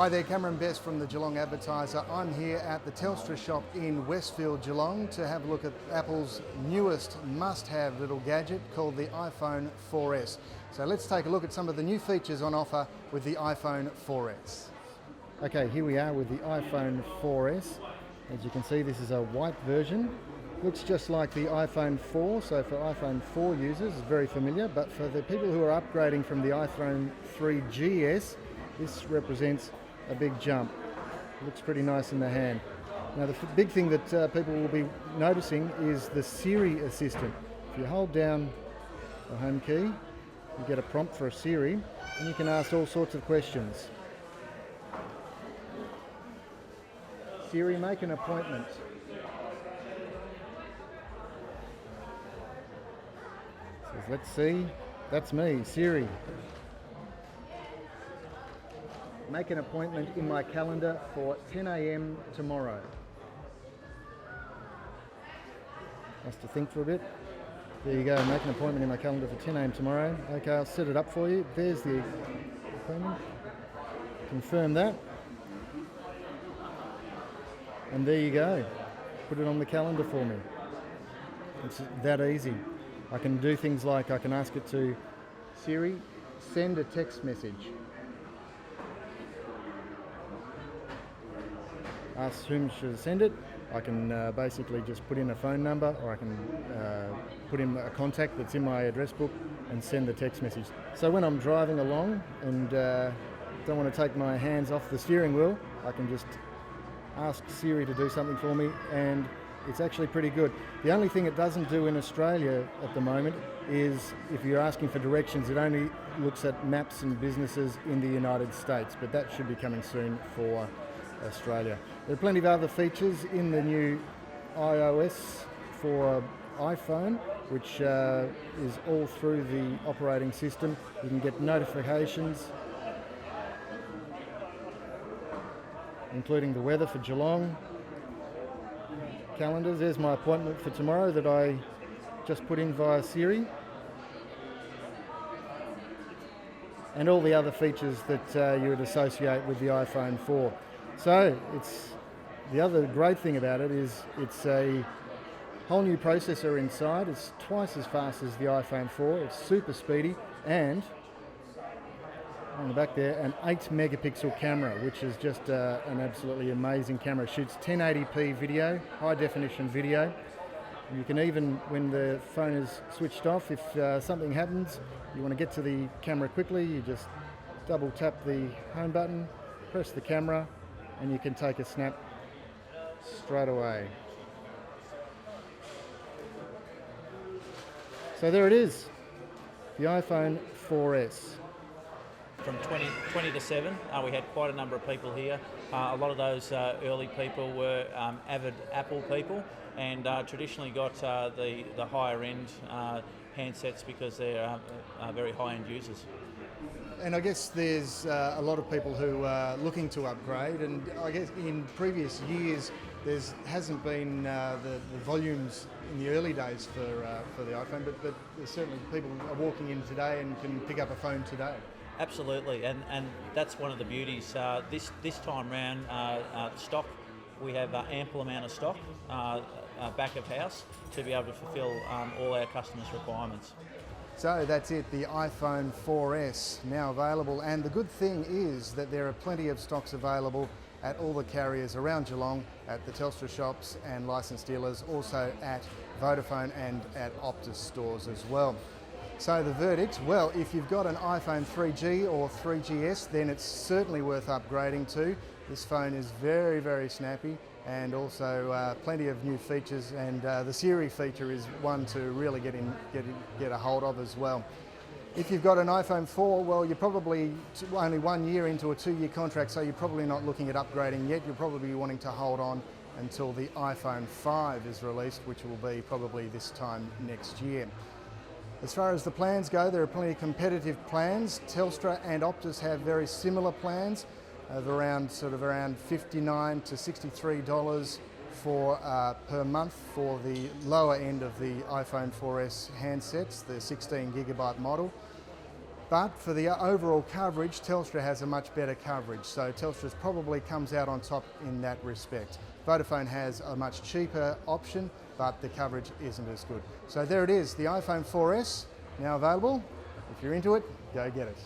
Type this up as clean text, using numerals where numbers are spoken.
Hi there, Cameron Best from the Geelong Advertiser. I'm here at the Telstra shop in Westfield, Geelong to have a look at Apple's newest must-have little gadget called the iPhone 4S. So let's take a look at some of the new features on offer with the iPhone 4S. Okay, here we are with the iPhone 4S. As you can see, this is a white version. Looks just like the iPhone 4, so for iPhone 4 users, it's very familiar, but for the people who are upgrading from the iPhone 3GS, this represents a big jump. Looks pretty nice in the hand. Now the big thing that people will be noticing is the Siri assistant. If you hold down the home key, you get a prompt for a Siri, and you can ask all sorts of questions. Siri, make an appointment. Says, let's see, that's me, Siri. Make an appointment in my calendar for 10 a.m. tomorrow. Has to think for a bit. There you go, make an appointment in my calendar for 10 a.m. tomorrow. Okay, I'll set it up for you. There's the appointment. Confirm that. And there you go. Put it on the calendar for me. It's that easy. I can do things like I can ask it to, Siri, send a text message. Ask whom should send it. I can basically just put in a phone number, or I can put in a contact that's in my address book and send the text message. So when I'm driving along and don't want to take my hands off the steering wheel, I can just ask Siri to do something for me, and it's actually pretty good. The only thing it doesn't do in Australia at the moment is if you're asking for directions, it only looks at maps and businesses in the United States, but that should be coming soon for Australia. There are plenty of other features in the new iOS for iPhone, which is all through the operating system. You can get notifications, including the weather for Geelong, calendars. There's my appointment for tomorrow that I just put in via Siri, and all the other features that you would associate with the iPhone 4. So the other great thing about it is it's a whole new processor inside. It's twice as fast as the iPhone 4. It's super speedy, and on the back there, an 8 megapixel camera, which is just an absolutely amazing camera. It shoots 1080p video, high definition video. You can even, when the phone is switched off, if something happens, you want to get to the camera quickly, you just double tap the home button, press the camera, and you can take a snap straight away. So there it is, the iPhone 4S. From 20 to 7, we had quite a number of people here. A lot of those early people were avid Apple people, and traditionally got the higher end handsets because they're very high end users. And I guess there's a lot of people who are looking to upgrade, and I guess in previous years there hasn't been the volumes in the early days for the iPhone, but certainly people are walking in today and can pick up a phone today. Absolutely, and that's one of the beauties. This time round, stock, we have ample amount of stock back of house to be able to fulfil all our customers' requirements. So that's it, the iPhone 4S now available, and the good thing is that there are plenty of stocks available at all the carriers around Geelong, at the Telstra shops and licensed dealers, also at Vodafone and at Optus stores as well. So the verdict, well, if you've got an iPhone 3G or 3GS, then it's certainly worth upgrading to. This phone is very, very snappy, and also plenty of new features, and the Siri feature is one to really get a hold of as well. If you've got an iPhone 4, well, you're probably only 1 year into a 2-year contract, so you're probably not looking at upgrading yet. You'll probably be wanting to hold on until the iPhone 5 is released, which will be probably this time next year. As far as the plans go, there are plenty of competitive plans. Telstra and Optus have very similar plans of around $59 to $63 per month for the lower end of the iPhone 4S handsets, the 16GB model. But for the overall coverage, Telstra has a much better coverage, so Telstra probably comes out on top in that respect. Vodafone has a much cheaper option, but the coverage isn't as good. So there it is, the iPhone 4S, now available. If you're into it, go get it.